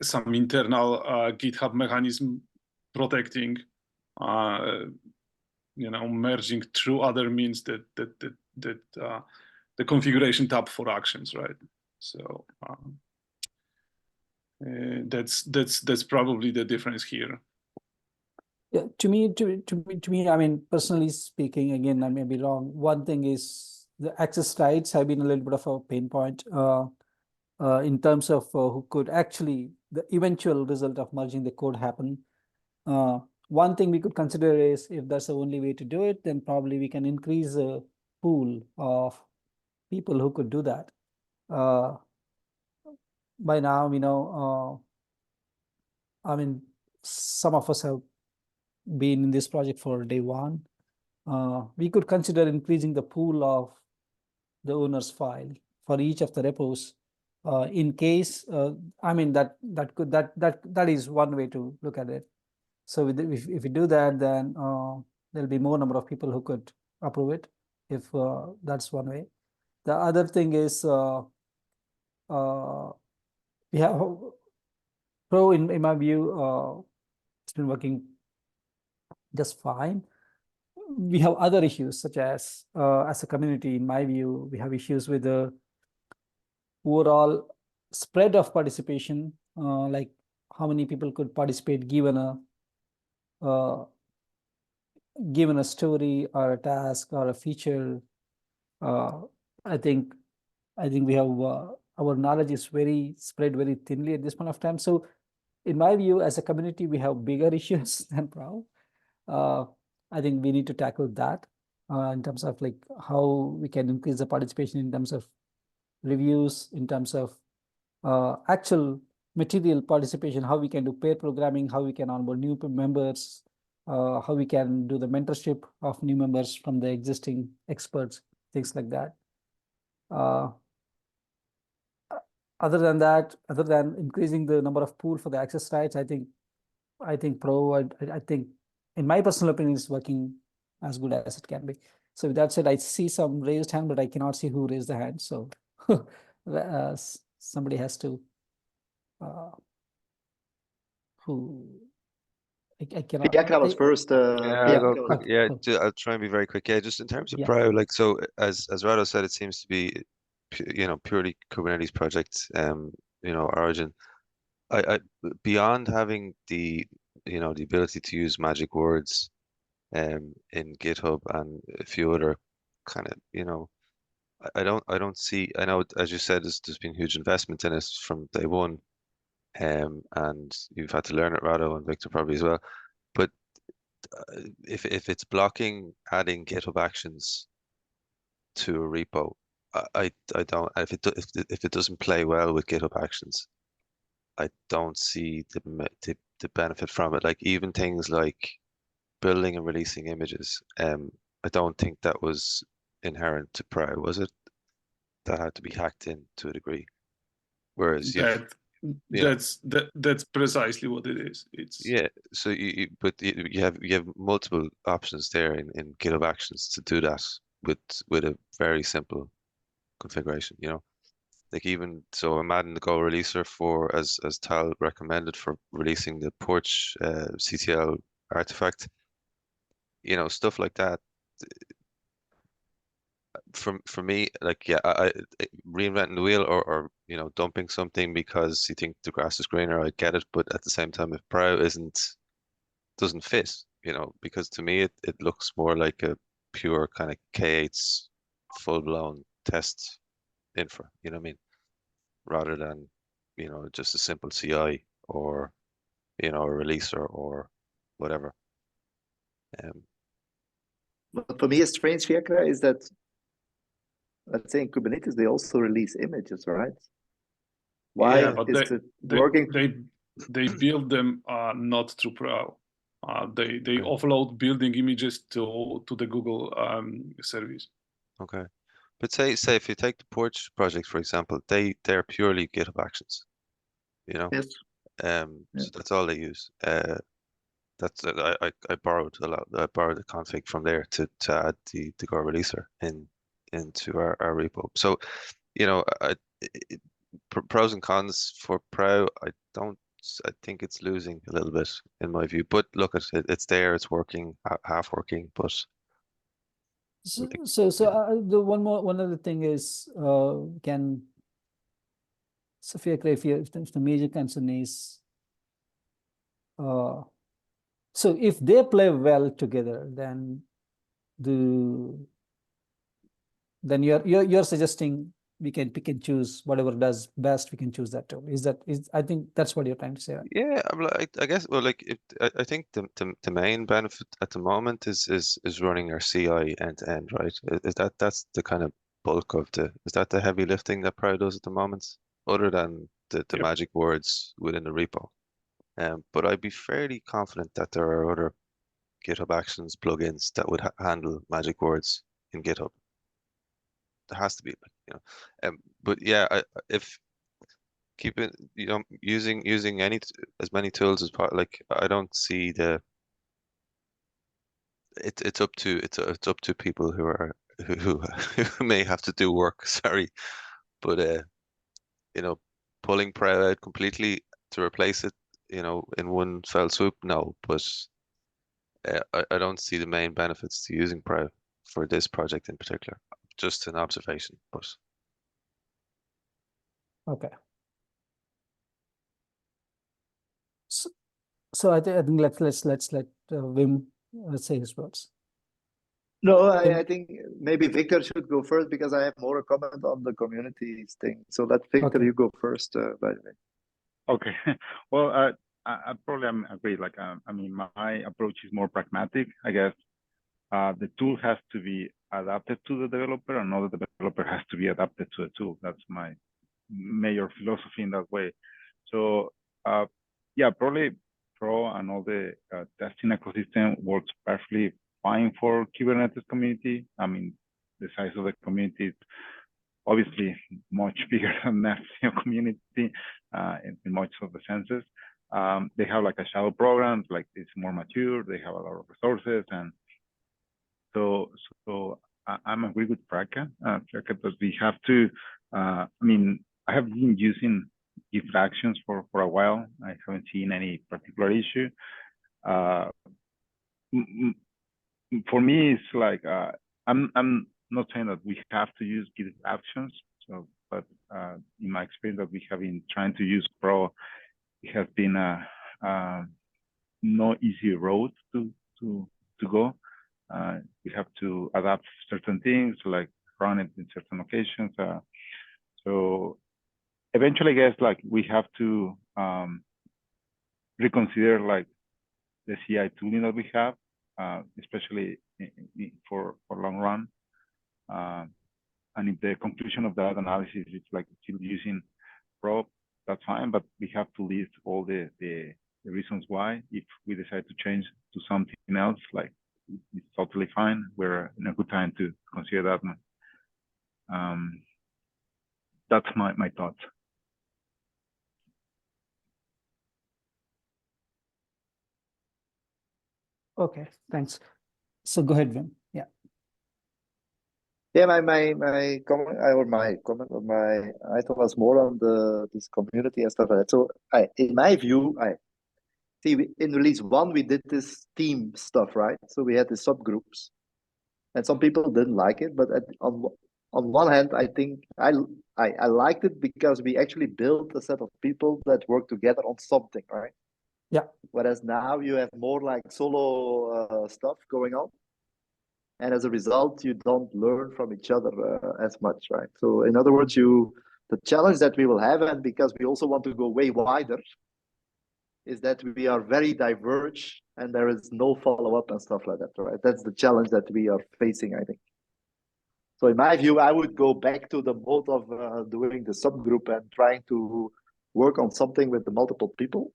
Speaker 2: internal GitHub mechanism protecting, merging through other means that the configuration tab for actions, right? So that's probably the difference here.
Speaker 1: Yeah, to me, I mean, personally speaking, again, I may be wrong. One thing is the access rights have been a little bit of a pain point in terms of who could actually, the eventual result of merging the code happen. one thing we could consider is if that's the only way to do it, then probably we can increase the pool of people who could do that. By now, I mean, some of us have been in this project for day one. We could consider increasing the pool of the owner's file for each of the repos. In case, I mean, that is one way to look at it. So if we do that, then there'll be more number of people who could approve it, if that's one way. The other thing is we have Pro, in my view, it's been working just fine. We have other issues, such as a community, in my view, we have issues with the overall spread of participation, like how many people could participate given a story or a task or a feature. I think we have our knowledge is spread very thinly at this point of time. So in my view, as a community, we have bigger issues than Pro. I think we need to tackle that in terms of like how we can increase the participation in terms of reviews, in terms of actual material participation, how we can do pair programming, how we can onboard new members, how we can do the mentorship of new members from the existing experts, things like that. Other than that, other than increasing the number of pool for the access rights, I think Pro, I think, in my personal opinion, is working as good as it can be. So with that said, I see some raised hand, but I cannot see who raised the hand. So somebody has to. Who? I cannot.
Speaker 6: Fiacra was first.
Speaker 1: Yeah,
Speaker 7: I'll go quick.
Speaker 1: okay,
Speaker 7: Yeah,
Speaker 1: cool.
Speaker 7: I'll try and be very quick. Yeah, just in terms of
Speaker 1: Yeah.
Speaker 7: Pro, like, so as Rado said, it seems to be purely Kubernetes project, origin. I beyond having the the ability to use magic words in GitHub and a few other kind of I don't see. I know, as you said, there's been huge investment in it from day one, and you've had to learn it, Rado and Victor probably as well. But if it's blocking adding GitHub actions to a repo, I don't. If it doesn't play well with GitHub actions, I don't see the benefit from it. Like even things like building and releasing images, I don't think that was inherent to Pro, was it? That had to be hacked in to a degree. Whereas
Speaker 2: that's precisely what it is. It's
Speaker 7: so but you have multiple options there in GitHub Actions to do that with a very simple configuration. Like even so, I'm adding the Go releaser for as Tal recommended for releasing the Porch CTL artifact. Stuff like that. For me, like I reinventing the wheel or dumping something because you think the grass is greener, I get it. But at the same time, if Pro doesn't fit, because to me it looks more like a pure kind of K8's full-blown test infra, you know what I mean? Rather than, just a simple CI or, a releaser or whatever.
Speaker 6: But for me, a strange Fiacra is that, let's say in Kubernetes, they also release images, right? Why is it working?
Speaker 2: They build them not through Pro. They offload building images to the Google service.
Speaker 7: Okay. But say if you take the Porch project, for example, they're purely GitHub actions,
Speaker 6: Yes.
Speaker 7: So that's all they use. That's I borrowed a lot. I borrowed the config from there to add the Go releaser into our repo. So, pros and cons for Pro. I think it's losing a little bit in my view. But look, it's there. It's working, half working, but.
Speaker 1: The one other thing is Sophia, if the major concern is so if they play well together, then you're suggesting we can pick and choose whatever does best. We can choose that tool. I think that's what you're trying to say, right?
Speaker 7: Yeah, I guess. Well, like I think the main benefit at the moment is running our CI end to end, right? Is that's the kind of bulk of is that the heavy lifting that Proud does at the moment, other than the
Speaker 2: Yep.
Speaker 7: magic words within the repo. But I'd be fairly confident that there are other GitHub Actions plugins that would handle magic words in GitHub. There has to be, you know. But yeah, if keeping, you know, using as many tools as part, like I don't see it's up to people who are who may have to do work. Sorry, but you know, pulling Prow out completely to replace it, you know, in one fell swoop, no. But I don't see the main benefits to using Prow for this project in particular. Just an observation, but
Speaker 1: Okay. So I think let's let Wim say his words.
Speaker 6: No, I think maybe Victor should go first because I have more comment on the communities thing. So let Victor,
Speaker 1: Okay.
Speaker 6: you go first, by the way.
Speaker 8: Okay. Well, I probably agree. Like, I mean, my approach is more pragmatic, I guess. The tool has to be adapted to the developer, and not the developer has to be adapted to the tool. That's my major philosophy in that way. So, yeah, probably Pro and all the testing ecosystem works perfectly fine for Kubernetes community. I mean, the size of the community is obviously much bigger than Neptune community in much of the senses. They have like a shadow program, like it's more mature. They have a lot of resources, and so I'm agree with Praka, but we have to. I mean, I have been using GitHub Actions for a while. I haven't seen any particular issue. For me, it's like I'm not saying that we have to use GitHub Actions. So, but in my experience, that we have been trying to use Pro, it has been no easy road to go. We have to adapt certain things, like run it in certain occasions. So eventually, I guess, like we have to reconsider like the CI tooling that we have, especially for long run. And if the conclusion of that analysis is like still using Pro, that's fine, but we have to list all the reasons why. If we decide to change to something else, like it's totally fine. We're in a good time to consider that one. That's my thoughts.
Speaker 1: Okay, thanks. So go ahead, Wim. Yeah.
Speaker 6: Yeah, my comment I thought was more on this community and stuff like that. So in my view, in release 1 we did this team stuff, right? So we had the subgroups, and some people didn't like it, but on one hand, I think I liked it because we actually built a set of people that work together on something, right?
Speaker 1: Yeah.
Speaker 6: Whereas now you have more like solo stuff going on. And as a result, you don't learn from each other as much, right? So in other words, the challenge that we will have, and because we also want to go way wider, is that we are very diverge and there is no follow-up and stuff like that, right? That's the challenge that we are facing, I think. So in my view, I would go back to the mode of doing the subgroup and trying to work on something with the multiple people,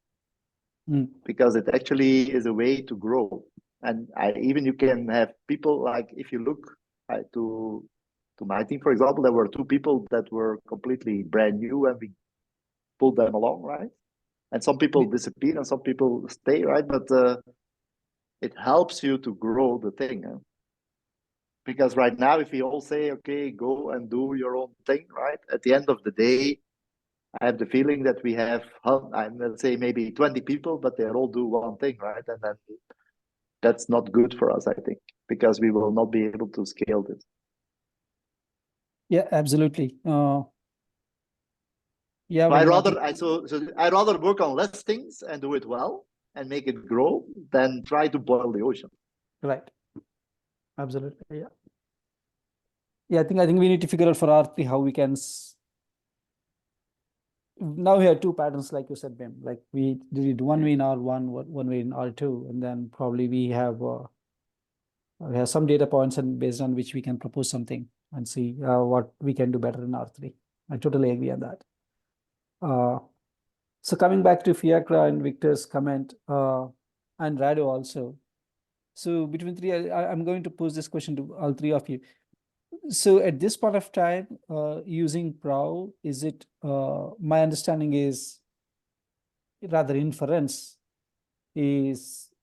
Speaker 6: because it actually is a way to grow. And even you can have people, like if you look to my team, for example, there were 2 people that were completely brand new and we pulled them along, right? And some people disappear and some people stay, right? But it helps you to grow the thing. Huh? Because right now, if we all say, okay, go and do your own thing, right? At the end of the day, I have the feeling that we have, let's say maybe 20 people, but they all do one thing, right? And then that's not good for us, I think, because we will not be able to scale this.
Speaker 1: Yeah, absolutely. Yeah,
Speaker 6: So I'd rather work on less things and do it well and make it grow than try to boil the ocean.
Speaker 1: Right. Absolutely. Yeah. Yeah, I think we need to figure out for R3 how we can. Now we have two patterns, like you said, Bim. Like we did one way in R1, one way in R2, and then probably we have some data points and based on which we can propose something and see what we can do better in R3. I totally agree on that. So coming back to Fiacra and Victor's comment, and Rado also. So between three, I'm going to pose this question to all three of you. So at this point of time, using Prow, is it, my understanding is rather inference it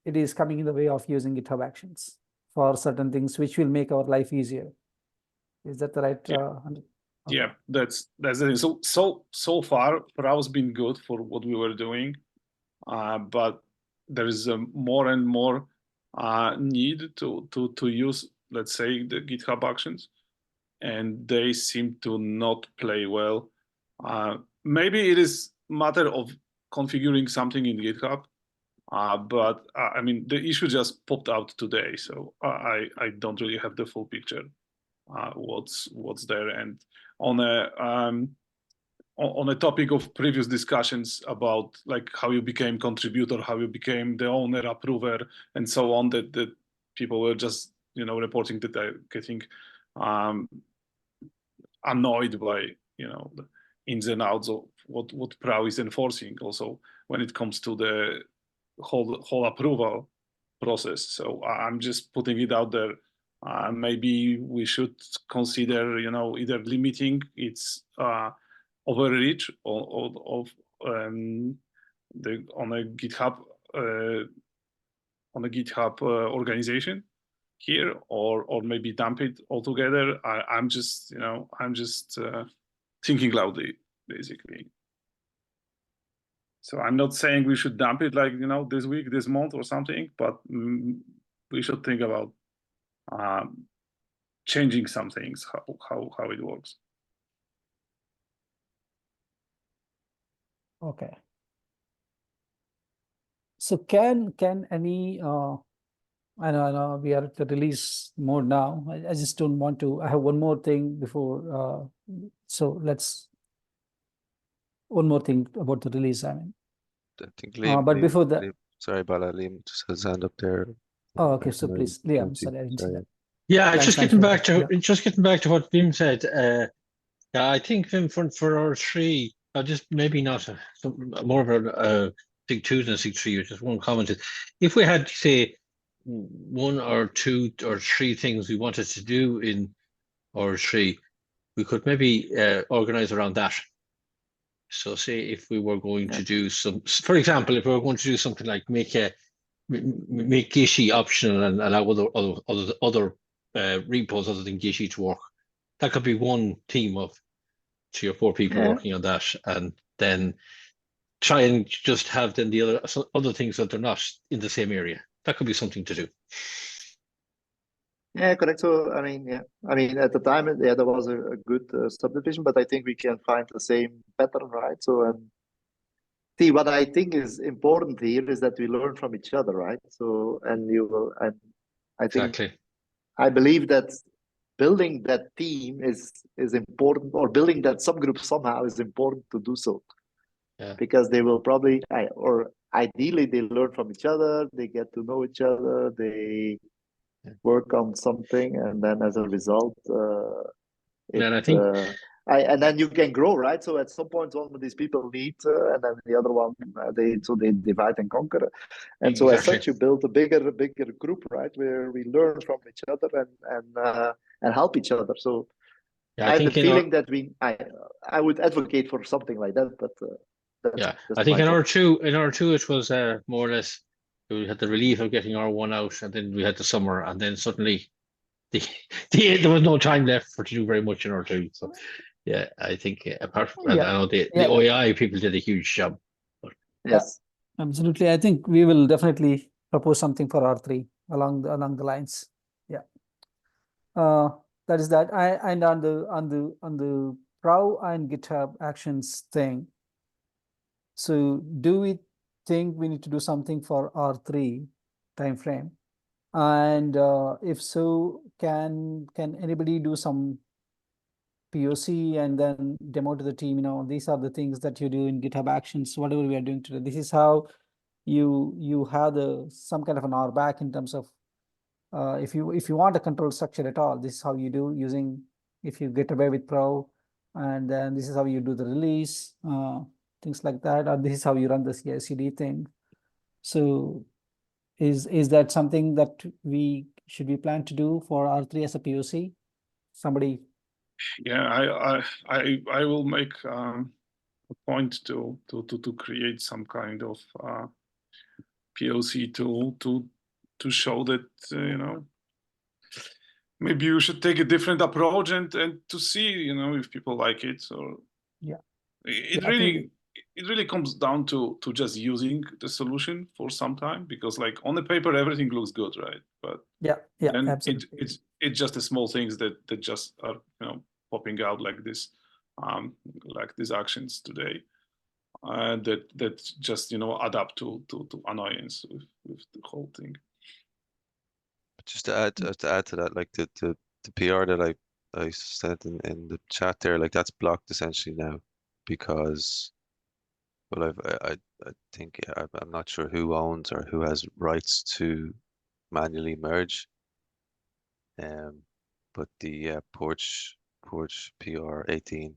Speaker 1: is coming in the way of using GitHub Actions for certain things, which will make our life easier. Is that the right? Okay.
Speaker 2: Yeah, that's the thing. So far, Prow's been good for what we were doing, but there is more and more need to use, let's say, the GitHub Actions, and they seem to not play well. Maybe it is matter of configuring something in GitHub, but I mean the issue just popped out today, so I don't really have the full picture. What's there, and on a topic of previous discussions about like how you became contributor, how you became the owner, approver, and so on, that people were just reporting that they're getting annoyed by the ins and outs of what Prow is enforcing, also when it comes to the whole approval process. So I'm just putting it out there. Maybe we should consider, either limiting its overreach of on a GitHub organization here, or maybe dump it altogether. I'm just thinking loudly, basically. So I'm not saying we should dump it like this week, this month, or something, but we should think about changing some things, how it works.
Speaker 1: Okay. So can any I know we are at the release mode now. I just don't want to. I have one more thing before. So let's one more thing about the release. I mean,
Speaker 7: I think Liam,
Speaker 1: but before that,
Speaker 7: sorry, Bala, Liam just has his hand up there.
Speaker 1: oh, okay. So please, Liam, sorry, I didn't see that.
Speaker 5: Yeah,
Speaker 1: Thanks,
Speaker 5: just getting back to
Speaker 1: yeah.
Speaker 5: What Wim said. Yeah, I think Wim for our three, just maybe not more of a SIG 2 than a SIG 3, which is one comment. If we had, say, one or two or three things we wanted to do in our three, we could maybe organize around that. So say if we were going to do for example, if we were going to do something like make Gishi optional and allow other repos other than Gishi to work, that could be one team of 3 or 4 people working on that, and then try and just have then the other things that they're not in the same area. That could be something to do.
Speaker 6: Yeah, correct. So I mean, at the time, there was a good subdivision, but I think we can find the same pattern, right? So see, what I think is important here is that we learn from each other, right? So I think
Speaker 5: exactly.
Speaker 6: I believe that building that team is important, or building that subgroup somehow is important to do so.
Speaker 5: Yeah.
Speaker 6: Because they will probably, or ideally, they learn from each other, they get to know each other, they work on something, and then as a result,
Speaker 5: I think,
Speaker 6: and then you can grow, right? So at some point, one of these people lead, and then the other one, they divide and conquer, and so as such, you build a bigger group, right, where we learn from each other and help each other. So I have the feeling that I would advocate for something like that, but
Speaker 5: I think in R2 it was more or less we had the relief of getting R1 out, and then we had the summer, and then suddenly there was no time left to do very much in R2. So yeah, I think apart from I know the OAI people did a huge job. But.
Speaker 6: Yes,
Speaker 1: absolutely. I think we will definitely propose something for R3 along the lines. Yeah. That is that. And on the Prow and GitHub Actions thing. So do we think we need to do something for R3 timeframe? And if so, can anybody do some POC and then demo to the team, these are the things that you do in GitHub Actions, whatever we are doing today. This is how you have some kind of an hour back in terms of if you want a control structure at all, this is how you do using, if you get away with Pro, and then this is how you do the release, things like that, or this is how you run the CI/CD thing. So is that something that we plan to do for R3 as a POC? Somebody?
Speaker 2: Yeah, I will make a point to create some kind of POC tool to show that maybe you should take a different approach and to see if people like it. So
Speaker 1: yeah,
Speaker 2: it really comes down to just using the solution for some time, because like on the paper everything looks good, right? But
Speaker 1: yeah,
Speaker 2: absolutely,
Speaker 1: absolutely.
Speaker 2: it's just the small things that just are popping out like this, like these actions today, that just add up to annoyance with the whole thing.
Speaker 7: Just to add to that, like the PR that I sent in the chat there, like that's blocked essentially now, because well I think I'm not sure who owns or who has rights to manually merge, but the Porch PR 18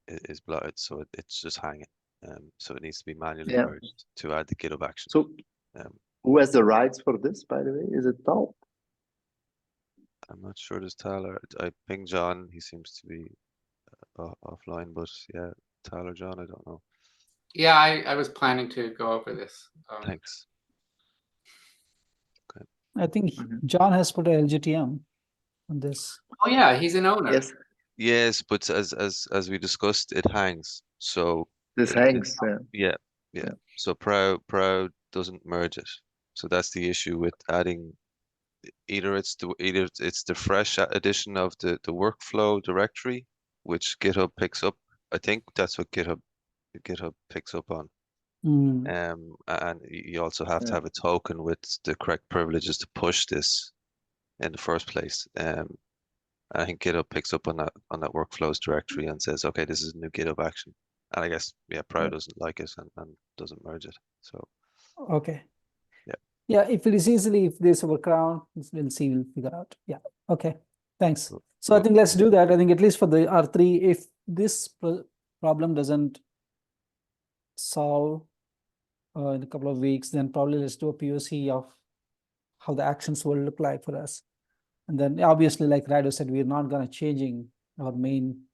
Speaker 7: is blocked, so it's just hanging, so it needs to be manually merged to add the GitHub action.
Speaker 6: So who has the rights for this, by the way? Is it Tal?
Speaker 7: I'm not sure there's Tyler. I pinged John. He seems to be offline, but yeah, Tyler, John, I don't know.
Speaker 3: Yeah, I was planning to go over this.
Speaker 7: Thanks. Okay.
Speaker 1: I think John has put a LGTM on this.
Speaker 3: Oh yeah, he's an owner.
Speaker 6: Yes.
Speaker 7: Yes, but as we discussed, it hangs. So
Speaker 6: this hangs.
Speaker 7: Yeah. So Proud doesn't merge it. So that's the issue with adding. Either it's the fresh addition of the workflow directory, which GitHub picks up. I think that's what GitHub picks up on. And you also have to have a token with the correct privileges to push this in the first place. I think GitHub picks up on that workflows directory and says, okay, this is a new GitHub action. And I guess Proud doesn't like it and doesn't merge it. So
Speaker 1: okay. Yeah, if it is if there's a workaround, we'll see, we'll figure out. Yeah, okay, thanks. So I think let's do that. I think at least for the R3, if this problem doesn't solve in a couple of weeks, then probably let's do a POC of how the actions will look like for us. And then obviously, like Rado said, we're not going to changing our main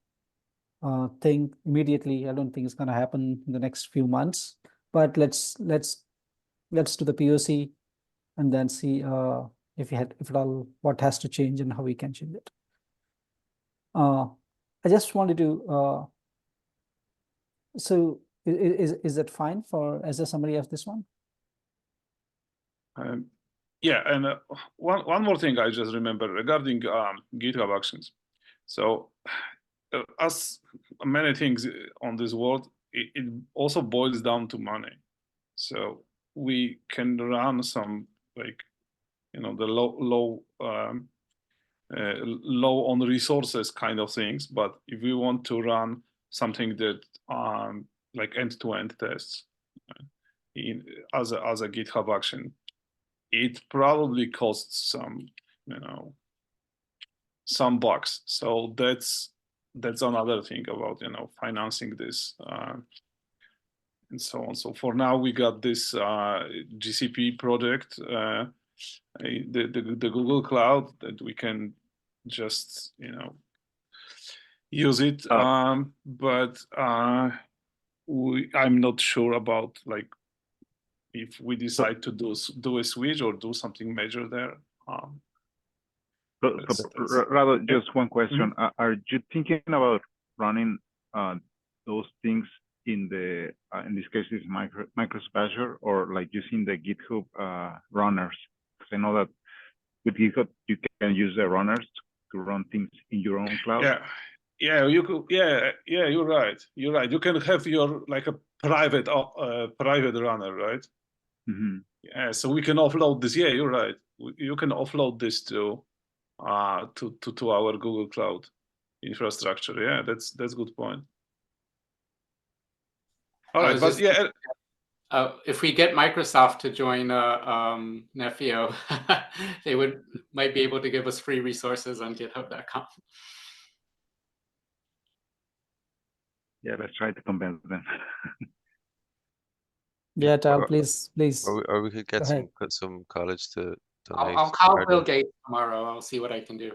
Speaker 1: thing immediately. I don't think it's going to happen in the next few months, but let's do the POC and then see if at all what has to change and how we can change it. I just wanted to. So is that fine as a summary of this one?
Speaker 2: Yeah, and one more thing I just remember regarding GitHub Actions. So as many things on this world, it also boils down to money. So we can run some the low on resources kind of things, but if we want to run something that like end-to-end tests as a GitHub action, it probably costs some bucks. So that's another thing about financing this and so on. So for now we got this GCP project, the Google Cloud, that we can just use it, but I'm not sure about if we decide to do a switch or do something major there.
Speaker 8: Rather, just one question: are you thinking about running those things in this case is Microsoft Azure, or like using the GitHub runners? Because I know that with GitHub you can use the runners to run things in your own cloud.
Speaker 2: Yeah, you could. Yeah, you're right. You can have your a private runner, right? Yeah, so we can offload this. Yeah, you're right. You can offload this to to our Google Cloud infrastructure. Yeah, that's a good point. All right, but yeah.
Speaker 3: If we get Microsoft to join Nefio, they might be able to give us free resources on GitHub.com.
Speaker 8: Yeah, let's try to convince them.
Speaker 1: Yeah, Tal, please.
Speaker 7: Or we could get
Speaker 1: Go
Speaker 7: some college to donate.
Speaker 3: I'll call
Speaker 7: hardware.
Speaker 3: Bill Gates tomorrow. I'll see what I can do.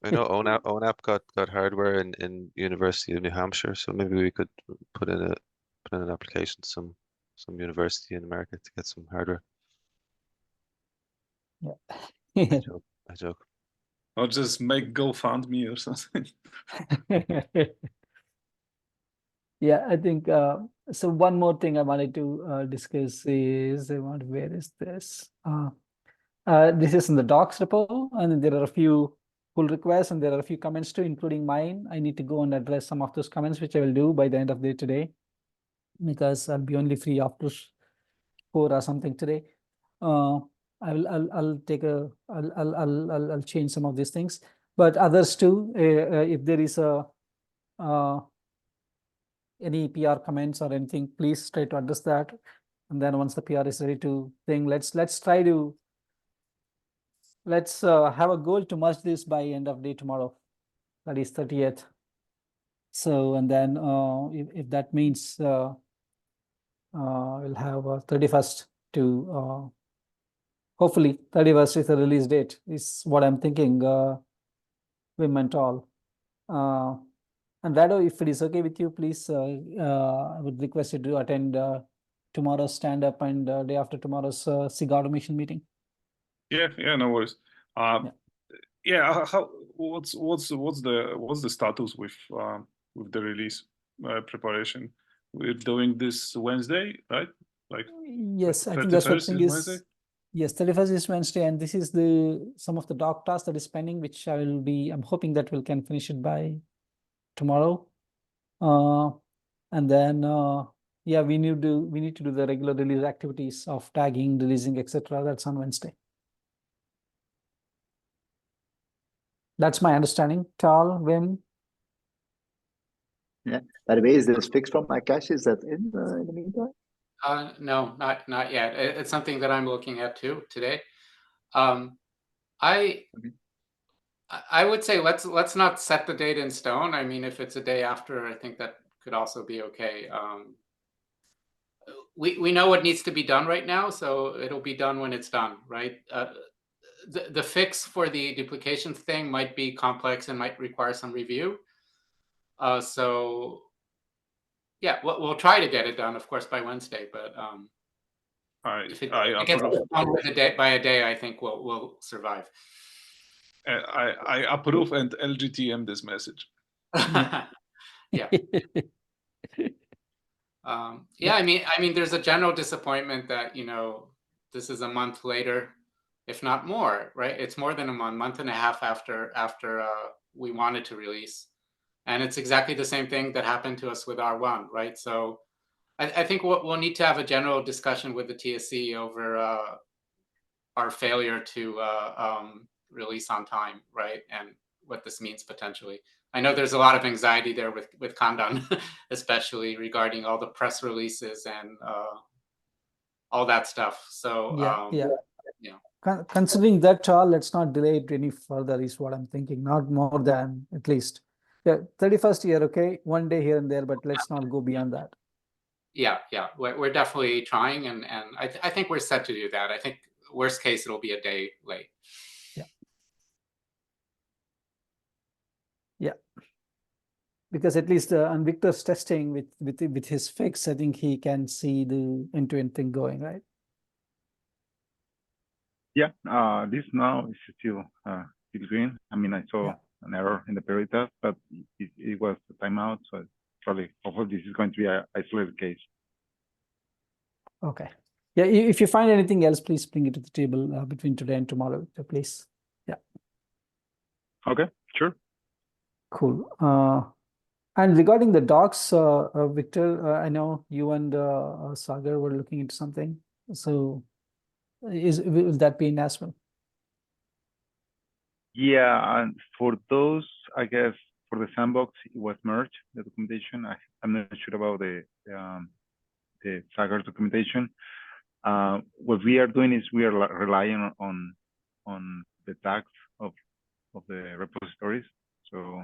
Speaker 7: I know ONAP got hardware in University of New Hampshire, so maybe we could put in an application to some university in America to get some hardware.
Speaker 1: Yeah.
Speaker 7: I joke.
Speaker 2: Or just make GoFundMe or something.
Speaker 1: Yeah, I think so. One more thing I wanted to discuss is where is this? This is in the docs repo, and there are a few pull requests, and there are a few comments too, including mine. I need to go and address some of those comments, which I will do by the end of the day today, because I'll be only free after 4 or something today. I'll change some of these things, but others too. If there is any PR comments or anything, please try to address that. And then once the PR is ready to think, let's have a goal to merge this by end of day tomorrow. That is 30th. So, and then if that means we'll have 31st to hopefully 31st is the release date is what I'm thinking, Wim and all. And Rado, if it is okay with you, please, I would request you to attend tomorrow's stand-up and day after tomorrow's SIG automation meeting.
Speaker 2: Yeah, no worries. Yeah, what's the status with the release preparation? We're doing this Wednesday, right? Like
Speaker 1: yes, I think that's what thing is.
Speaker 2: Wednesday?
Speaker 1: Yes, 31st is Wednesday, and this is some of the doc tasks that is pending, which I'm hoping that we can finish it by tomorrow. And then yeah, we need to do the regular release activities of tagging, releasing, etc. That's on Wednesday. That's my understanding. Tal, Wim.
Speaker 6: Yeah. By the way, is this fixed from my cache? Is that in the meantime?
Speaker 3: No, not yet. It's something that I'm looking at too today. I would say let's not set the date in stone. I mean, if it's a day after, I think that could also be okay. We know what needs to be done right now, so it'll be done when it's done, right? The fix for the duplication thing might be complex and might require some review. So yeah, we'll try to get it done, of course, by Wednesday. But if it gets done by a day, I think we'll survive.
Speaker 2: I approve and LGTM this message.
Speaker 3: Yeah. Yeah, I mean, there's a general disappointment that this is a month later, if not more, right? It's more than a month and a half after we wanted to release, and it's exactly the same thing that happened to us with R1, right? So I think we'll need to have a general discussion with the TSC over our failure to release on time, right? And what this means potentially. I know there's a lot of anxiety there with Kandan, especially regarding all the press releases and all that stuff. So yeah.
Speaker 1: Considering that, Charles, let's not delay it any further. Is what I'm thinking. Not more than at least 31st year. Okay, one day here and there, but let's not go beyond that.
Speaker 3: Yeah, we're definitely trying, and I think we're set to do that. I think worst case it'll be a day late.
Speaker 1: Yeah, because at least on Victor's testing with his fix, I think he can see the end-to-end thing going, right?
Speaker 8: Yeah, this now is still green. I mean, I saw an error in the period test, but it was a timeout, so probably hopefully this is going to be an isolated case.
Speaker 1: Okay. Yeah, if you find anything else, please bring it to the table between today and tomorrow, please. Yeah.
Speaker 8: Okay, sure.
Speaker 1: Cool. And regarding the docs, Victor, I know you and Sagar were looking into something. So will that be in as well?
Speaker 8: Yeah, and for those, I guess for the sandbox, it was merged, the documentation. I'm not sure about the Sagar documentation. What we are doing is we are relying on the tags of the repositories. So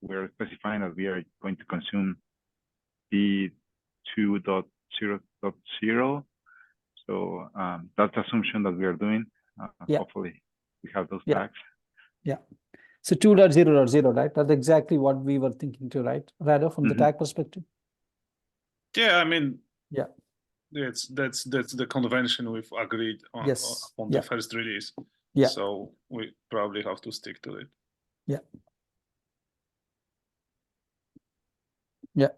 Speaker 8: we are specifying that we are going to consume p2.0.0. So that's the assumption that we are doing.
Speaker 1: Yeah.
Speaker 8: Hopefully we have those
Speaker 1: Yeah.
Speaker 8: tags.
Speaker 1: Yeah. So 2.0.0, right? That's exactly what we were thinking too, right? Rather from the
Speaker 8: Mhm.
Speaker 1: tag perspective.
Speaker 2: Yeah, I mean,
Speaker 1: Yeah.
Speaker 2: that's the convention we've agreed on
Speaker 1: Yes.
Speaker 2: on
Speaker 1: Yeah.
Speaker 2: the first release.
Speaker 1: Yeah.
Speaker 2: So we probably have to stick to it.
Speaker 1: Yeah. Yeah.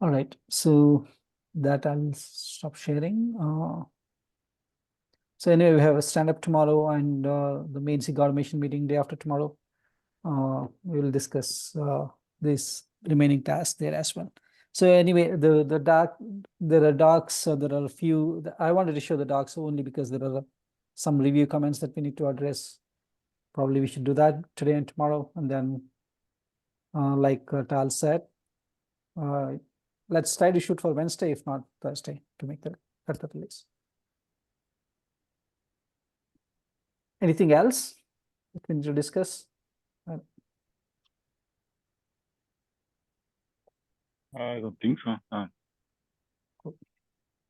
Speaker 1: All right. So that I'll stop sharing. So anyway, we have a stand up tomorrow and the main SIG automation meeting day after tomorrow. We will discuss this remaining tasks there as well. So anyway, there are docs. There are a few. I wanted to show the docs only because there are some review comments that we need to address. Probably we should do that today and tomorrow, and then, like Tal said, let's try to shoot for Wednesday, if not Thursday, to make the release. Anything else that we need to discuss?
Speaker 8: I don't think so.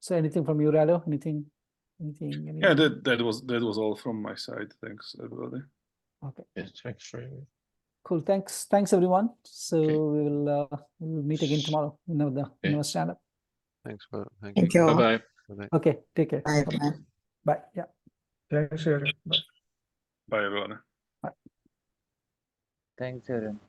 Speaker 1: So anything from you, Rado? Anything?
Speaker 2: Yeah, that was all from my side. Thanks, everybody.
Speaker 1: Okay.
Speaker 5: Yes, thanks very much.
Speaker 1: Cool. Thanks, everyone. So
Speaker 5: Okay.
Speaker 1: we'll meet again tomorrow in our stand up.
Speaker 7: Thanks, well, thank
Speaker 9: Thank
Speaker 7: you.
Speaker 9: you all.
Speaker 5: Bye-bye.
Speaker 7: Bye-bye.
Speaker 1: Okay. Take care.
Speaker 9: Bye.
Speaker 1: Bye-bye. Bye. Yeah.
Speaker 4: Thanks, Aaron. Bye.
Speaker 2: Bye, everyone.
Speaker 10: Thanks, Aaron.